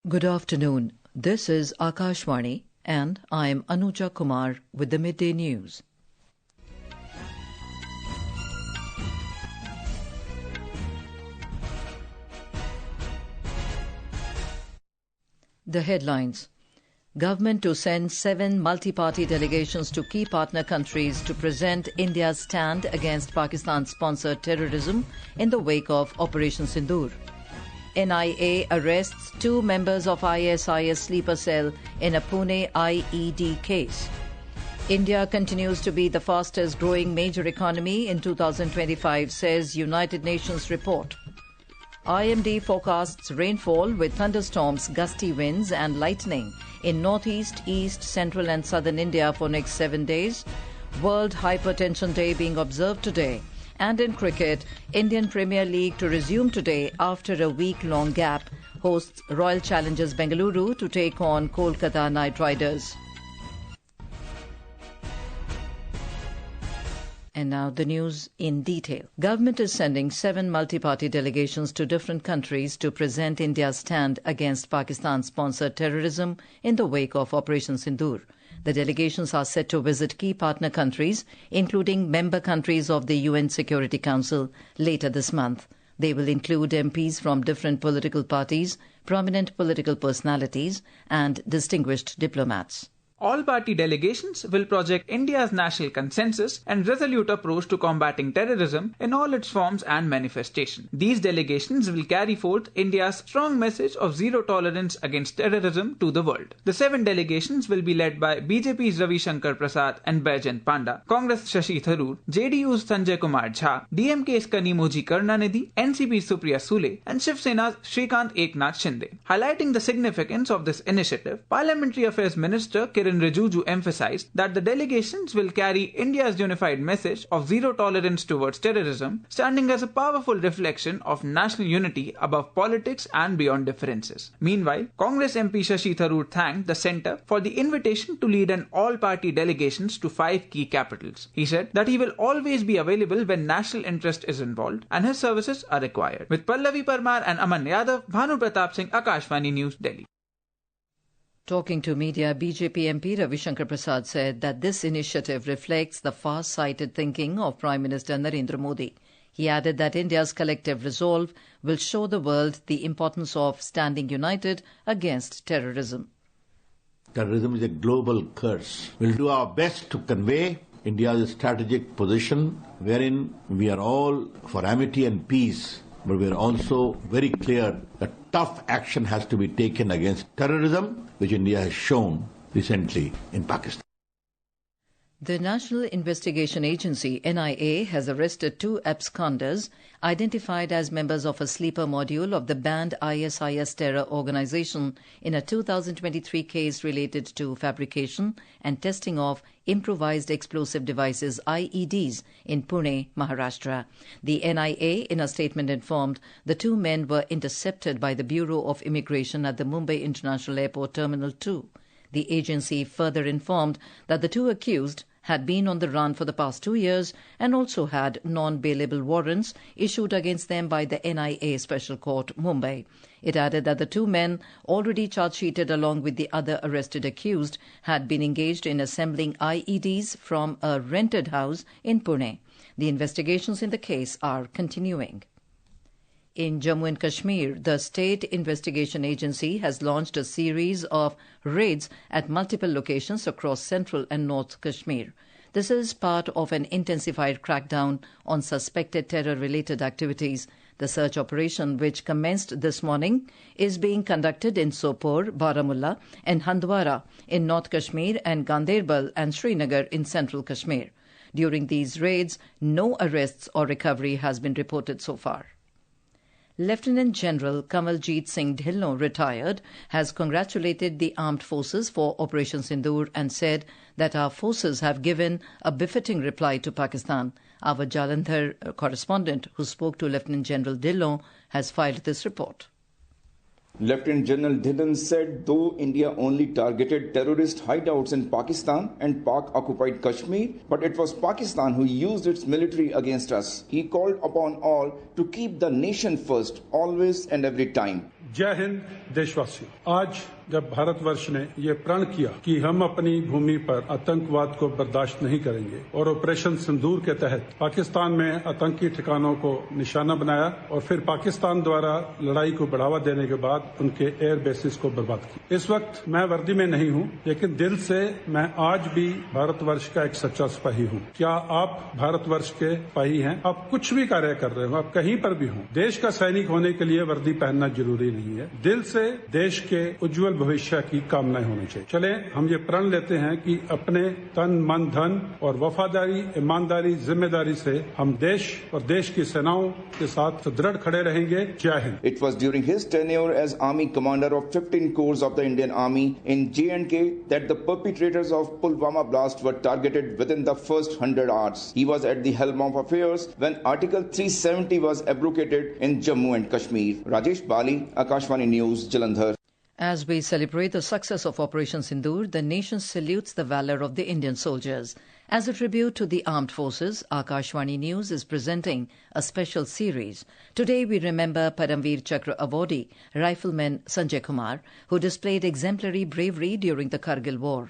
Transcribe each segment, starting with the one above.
Good afternoon. This is Akashvani and I am Anuja Kumar with the Midday News. The headlines. Government to send 7 multi-party delegations to key partner countries to present India's stand against Pakistan-sponsored terrorism in the wake of Operation Sindoor. NIA arrests 2 members of ISIS sleeper cell in a Pune IED case. India continues to be the fastest growing major economy in 2025, says United Nations report. IMD forecasts rainfall with thunderstorms, gusty winds and lightning in northeast, east, central and southern India for next 7 days. World Hypertension Day being observed today. And in cricket, Indian Premier League to resume today after a week-long gap, hosts Royal Challengers Bengaluru to take on Kolkata Knight Riders. And now the news in detail. Government is sending 7 multi-party delegations to different countries to present India's stand against Pakistan-sponsored terrorism in the wake of Operation Sindoor. The delegations are set to visit key partner countries, including member countries of the UN Security Council, later this month. They will include MPs from different political parties, prominent political personalities, and distinguished diplomats. All-party delegations will project India's national consensus and resolute approach to combating terrorism in all its forms and manifestations. These delegations will carry forth India's strong message of zero tolerance against terrorism to the world. The 7 delegations will be led by BJP's Ravi Shankar Prasad and Baijant Panda, Congress Shashi Tharoor, JDU's Sanjay Kumar Jha, DMK's Kanimoji Karunanidhi, NCP's Supriya Sule, and Shiv Sena's Shrikant Eknath Shinde. Highlighting the significance of this initiative, Parliamentary Affairs Minister Kiran Rijiju emphasized that the delegations will carry India's unified message of zero tolerance towards terrorism, standing as a powerful reflection of national unity above politics and beyond differences. Meanwhile, Congress MP Shashi Tharoor thanked the centre for the invitation to lead an all-party delegations to 5 key capitals. He said that he will always be available when national interest is involved and his services are required. With Pallavi Parmar and Aman Yadav, Bhanu Pratap Singh, Akashvani News, Delhi. Talking to media, BJP MP Ravi Shankar Prasad said that this initiative reflects the far-sighted thinking of Prime Minister Narendra Modi. He added that India's collective resolve will show the world the importance of standing united against terrorism. Terrorism is a global curse. We'll do our best to convey India's strategic position, wherein we are all for amity and peace, but we are also very clear that tough action has to be taken against terrorism, which India has shown recently in Pakistan. The National Investigation Agency, NIA, has arrested 2 absconders identified as members of a sleeper module of the banned ISIS terror organization in a 2023 case related to fabrication and testing of improvised explosive devices IEDs in Pune, Maharashtra. The NIA, in a statement, informed the 2 men were intercepted by the Bureau of Immigration at the Mumbai International Airport Terminal 2. The agency further informed that the 2 accused had been on the run for the past 2 years and also had non-bailable warrants issued against them by the NIA Special Court, Mumbai. It added that the 2 men, already charge-sheeted along with the other arrested accused, had been engaged in assembling IEDs from a rented house in Pune. The investigations in the case are continuing. In Jammu and Kashmir, the State Investigation Agency has launched a series of raids at multiple locations across central and north Kashmir. This is part of an intensified crackdown on suspected terror-related activities. The search operation, which commenced this morning, is being conducted in Sopore, Baramulla and Handwara in North Kashmir and Ganderbal and Srinagar in central Kashmir. During these raids, no arrests or recovery has been reported so far. Lieutenant General Kamaljeet Singh Dhillon, retired, has congratulated the armed forces for Operation Sindoor and said that our forces have given a befitting reply to Pakistan. Our Jalandhar correspondent, who spoke to Lieutenant General Dhillon, has filed this report. Lieutenant General Dhillon said though India only targeted terrorist hideouts in Pakistan and Pak-occupied Kashmir, but it was Pakistan who used its military against us. He called upon all to keep the nation first, always and every time. जय हिंद देशवासियों, आज जब भारतवर्ष ने ये प्रण किया कि हम अपनी भूमि पर आतंकवाद को बर्दाश्त नहीं करेंगे और ऑपरेशन सिंदूर के तहत पाकिस्तान में आतंकी ठिकानों को निशाना बनाया और फिर पाकिस्तान द्वारा लड़ाई को बढ़ावा देने के बाद उनके एयर बेसिस को बर्बाद किया। इस वक्त मैं वर्दी में नहीं हूं, लेकिन दिल से मैं आज भी भारतवर्ष का एक सच्चा सिपाही हूं। क्या आप भारतवर्ष के सिपाही हैं? आप कुछ भी कार्य कर रहे हो, आप कहीं पर भी हो, देश का सैनिक होने के लिए वर्दी पहनना जरूरी नहीं है। दिल से देश के उज्जवल भविष्य की कामनाएं होनी चाहिए। चले हम ये प्रण लेते हैं कि अपने तन मन धन और वफादारी, ईमानदारी, जिम्मेदारी से हम देश और देश की सेनाओं के साथ सुदृढ़ खड़े रहेंगे। जय Hind. It was during his tenure as Army Commander of 15 Corps of the Indian Army in J&K that the perpetrators of Pulwama blast were targeted within the first 100 hours. He was at the helm of affairs when Article 370 was abrogated in Jammu and Kashmir. Rajesh Bali, Akashvani News, Jalandhar. As we celebrate the success of Operation Sindoor, the nation salutes the valor of the Indian soldiers. As a tribute to the armed forces, Akashvani News is presenting a special series. Today we remember Paramveer Chakra awardee, Rifleman Sanjay Kumar, who displayed exemplary bravery during the Kargil War.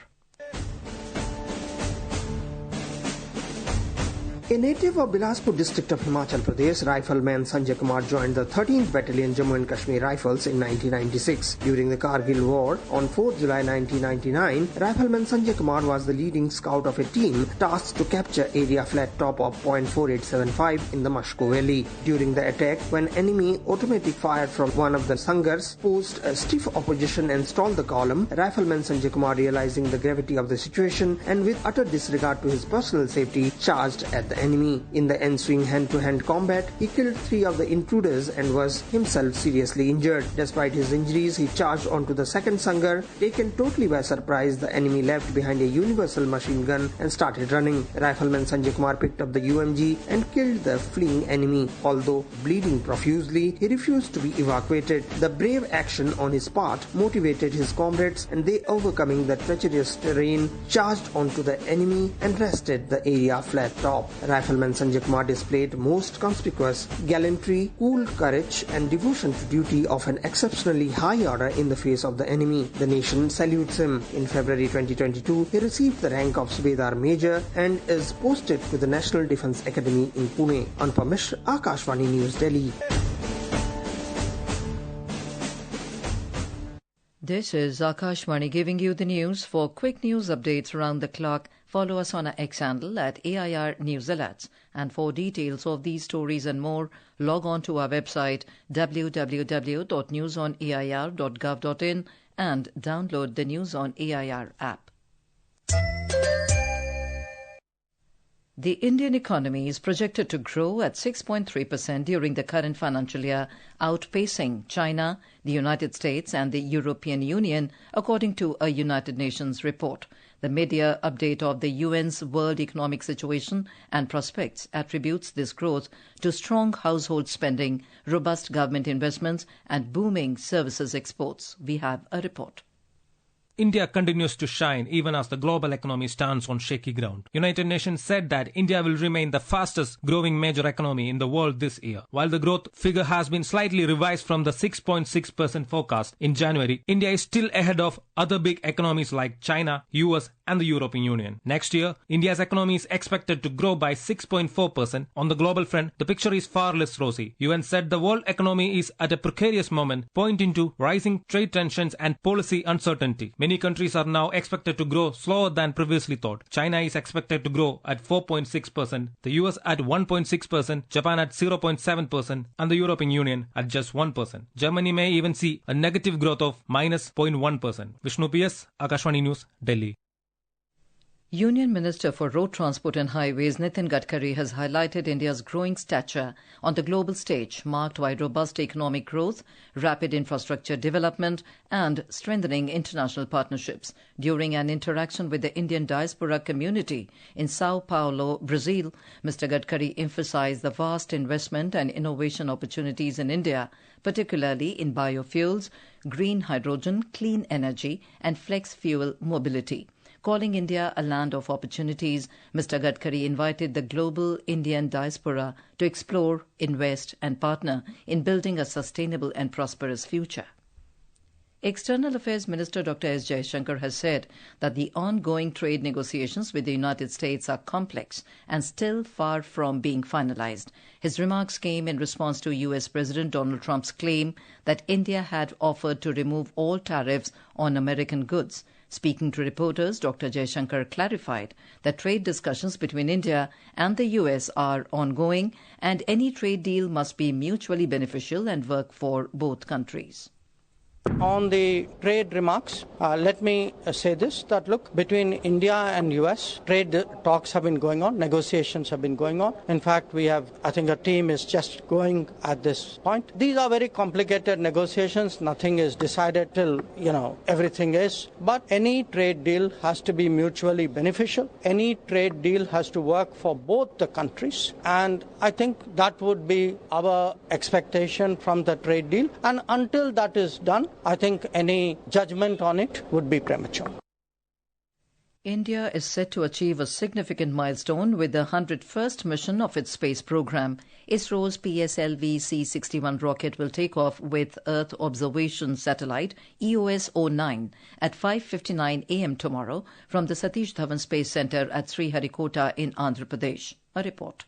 A native of Bilaspur district of Himachal Pradesh, Rifleman Sanjay Kumar joined the 13th Battalion Jammu and Kashmir Rifles in 1996. During the Kargil War on 4th July 1999, Rifleman Sanjay Kumar was the leading scout of a team tasked to capture area flat top of .4875 in the Mashko Valley. During the attack, when enemy automatic fire from one of the Sangars posed a stiff opposition and stalled the column, Rifleman Sanjay Kumar, realizing the gravity of the situation and with utter disregard to his personal safety, charged at the enemy. In the ensuing hand-to-hand combat, he killed 3 of the intruders and was himself seriously injured. Despite his injuries, he charged onto the second Sangar. Taken totally by surprise, the enemy left behind a universal machine gun and started running. Rifleman Sanjay Kumar picked up the UMG and killed the fleeing enemy. Although bleeding profusely, he refused to be evacuated. The brave action on his part motivated his comrades, and they, overcoming the treacherous terrain, charged onto the enemy and wrested the area flat top. Rifleman Sanjay Kumar displayed most conspicuous gallantry, cool courage and devotion to duty of an exceptionally high order in the face of the enemy. The nation salutes him. In February 2022, he received the rank of Subedar Major and is posted to the National Defence Academy in Pune. Anupam Mishra, Akashvani News, Delhi. This is Akashvani giving you the news. For quick news updates around the clock, follow us on our X handle at AIR News Alerts. And for details of these stories and more, log on to our website www.newsonair.gov.in and download the News on AIR app. The Indian economy is projected to grow at 6.3% during the current financial year, outpacing China, the United States and the European Union, according to a United Nations report. The mid-year update of the UN's World Economic Situation and Prospects attributes this growth to strong household spending, robust government investments and booming services exports. We have a report. India continues to shine even as the global economy stands on shaky ground. United Nations said that India will remain the fastest growing major economy in the world this year. While the growth figure has been slightly revised from the 6.6% forecast in January, India is still ahead of other big economies like China, US and the European Union. Next year, India's economy is expected to grow by 6.4%. On the global front, the picture is far less rosy. UN said the world economy is at a precarious moment, pointing to rising trade tensions and policy uncertainty. Many countries are now expected to grow slower than previously thought. China is expected to grow at 4.6%, the US at 1.6%, Japan at 0.7%, and the European Union at just 1%. Germany may even see a negative growth of minus 0.1%. Vishnu PS, Akashvani News, Delhi. Union Minister for Road Transport and Highways Nitin Gadkari has highlighted India's growing stature on the global stage, marked by robust economic growth, rapid infrastructure development and strengthening international partnerships. During an interaction with the Indian diaspora community in Sao Paulo, Brazil, Mr. Gadkari emphasized the vast investment and innovation opportunities in India, particularly in biofuels, green hydrogen, clean energy and flex fuel mobility. Calling India a land of opportunities, Mr. Gadkari invited the global Indian diaspora to explore, invest and partner in building a sustainable and prosperous future. External Affairs Minister Dr. S. Jaishankar has said that the ongoing trade negotiations with the United States are complex and still far from being finalized. His remarks came in response to US President Donald Trump's claim that India had offered to remove all tariffs on American goods. Speaking to reporters, Dr. Jaishankar clarified that trade discussions between India and the US are ongoing and any trade deal must be mutually beneficial and work for both countries. On the trade remarks, let me say this, that look, between India and US, trade talks have been going on, negotiations have been going on. In fact, I think a team is just going at this point. These are very complicated negotiations. Nothing is decided till, everything is. But any trade deal has to be mutually beneficial. Any trade deal has to work for both the countries. And I think that would be our expectation from the trade deal. And until that is done, I think any judgment on it would be premature. India is set to achieve a significant milestone with the 101st mission of its space program. ISRO's PSLV C-61 rocket will take off with Earth Observation Satellite EOS-09 at 5:59 a.m. tomorrow from the Satish Dhawan Space Centre at Sriharikota in Andhra Pradesh. A report.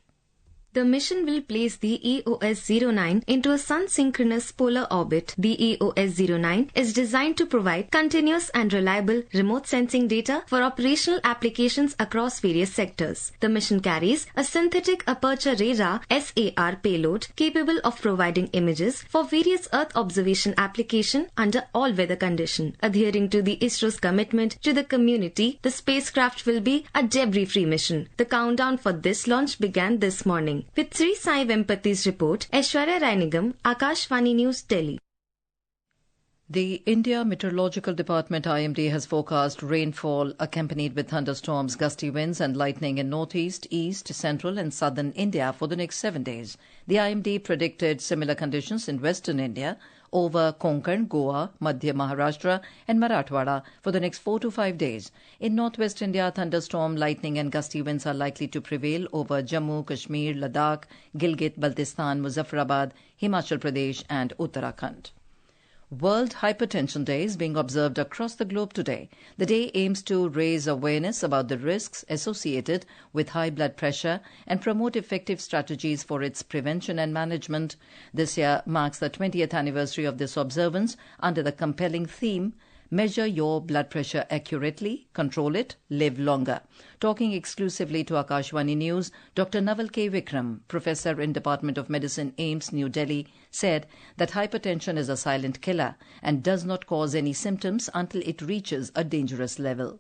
The mission will place the EOS-09 into a sun-synchronous polar orbit. The EOS-09 is designed to provide continuous and reliable remote sensing data for operational applications across various sectors. The mission carries a synthetic aperture radar SAR payload capable of providing images for various Earth observation application under all weather conditions. Adhering to the ISRO's commitment to the community, the spacecraft will be a debris-free mission. The countdown for this launch began this morning. With Sri Sai Vempati's report, Aishwarya Rainigam, Akashvani News, Delhi. The India Meteorological Department IMD has forecast rainfall accompanied with thunderstorms, gusty winds and lightning in northeast, east, central and southern India for the next 7 days. The IMD predicted similar conditions in western India over Konkan, Goa, Madhya Maharashtra and Marathwada for the next 4 to 5 days. In northwest India, thunderstorm, lightning and gusty winds are likely to prevail over Jammu, Kashmir, Ladakh, Gilgit, Baltistan, Muzaffarabad, Himachal Pradesh and Uttarakhand. World Hypertension Day is being observed across the globe today. The day aims to raise awareness about the risks associated with high blood pressure and promote effective strategies for its prevention and management. This year marks the 20th anniversary of this observance under the compelling theme, Measure Your Blood Pressure Accurately, Control It, Live Longer. Talking exclusively to Akashvani News, Dr. Naval K. Vikram, Professor in Department of Medicine, AIIMS, New Delhi, said that hypertension is a silent killer and does not cause any symptoms until it reaches a dangerous level.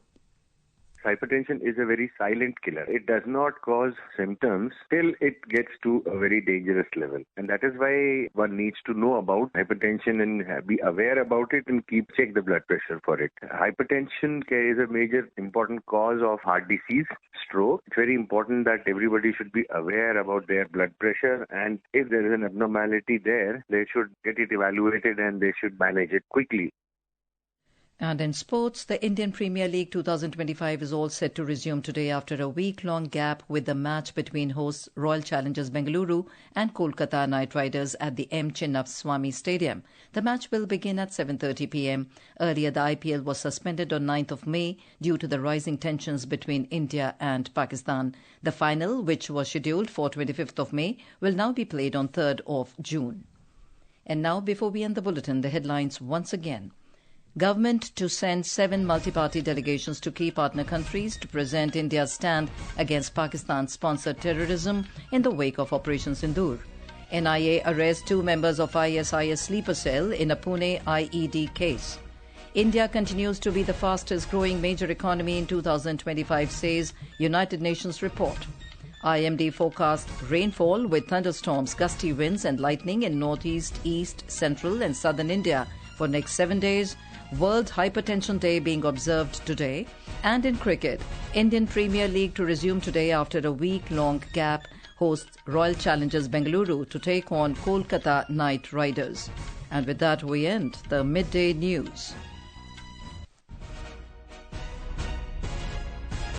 Hypertension is a very silent killer. It does not cause symptoms till it gets to a very dangerous level. And that is why one needs to know about hypertension and be aware about it and check the blood pressure for it. Hypertension is a major important cause of heart disease, stroke. It's very important that everybody should be aware about their blood pressure, and if there is an abnormality there, they should get it evaluated and they should manage it quickly. And in sports, the Indian Premier League 2025 is all set to resume today after a week-long gap with the match between hosts Royal Challengers Bengaluru and Kolkata Knight Riders at the M. Chinnaswamy Stadium. The match will begin at 7:30 p.m. Earlier, the IPL was suspended on 9th of May due to the rising tensions between India and Pakistan. The final, which was scheduled for 25th of May, will now be played on 3rd of June. And now, before we end the bulletin, the headlines once again. Government to send 7 multi-party delegations to key partner countries to present India's stand against Pakistan-sponsored terrorism in the wake of Operation Sindoor. NIA arrests 2 members of ISIS sleeper cell in a Pune IED case. India continues to be the fastest-growing major economy in 2025, says United Nations report. IMD forecast rainfall with thunderstorms, gusty winds and lightning in northeast, east, central and southern India for next 7 days. World Hypertension Day being observed today. And in cricket, Indian Premier League to resume today after a week-long gap hosts Royal Challengers Bengaluru to take on Kolkata Knight Riders. And with that, we end the Midday News.